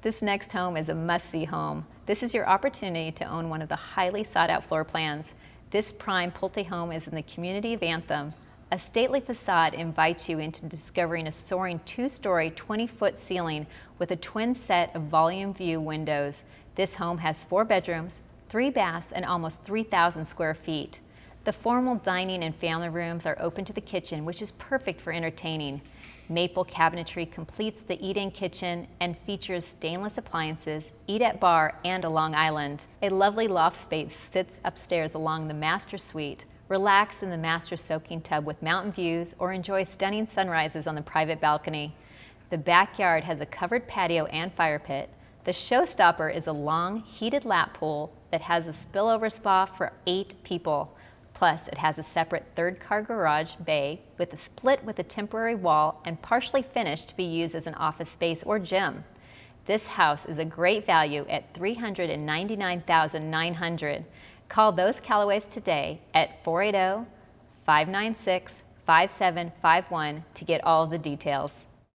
This next home is a must-see home. This is your opportunity to own one of the highly sought-out floor plans. This prime Pulte home is in the community of Anthem. A stately facade invites you into discovering a soaring 2-story, 20-foot ceiling with a twin set of volume view windows. This home has 4 bedrooms, 3 baths, and almost 3,000 square feet. The formal dining and family rooms are open to the kitchen, which is perfect for entertaining. Maple cabinetry completes the eat-in kitchen and features stainless appliances, eat-at bar, and a long island. A lovely loft space sits upstairs along the master suite. Relax in the master soaking tub with mountain views or enjoy stunning sunrises on the private balcony. The backyard has a covered patio and fire pit. The showstopper is a long, heated lap pool that has a spillover spa for 8 people. Plus, it has a separate third-car garage bay with a split with a temporary wall and partially finished to be used as an office space or gym. This house is a great value at $399,900. Call those Callaways today at 480-596-5751 to get all of the details.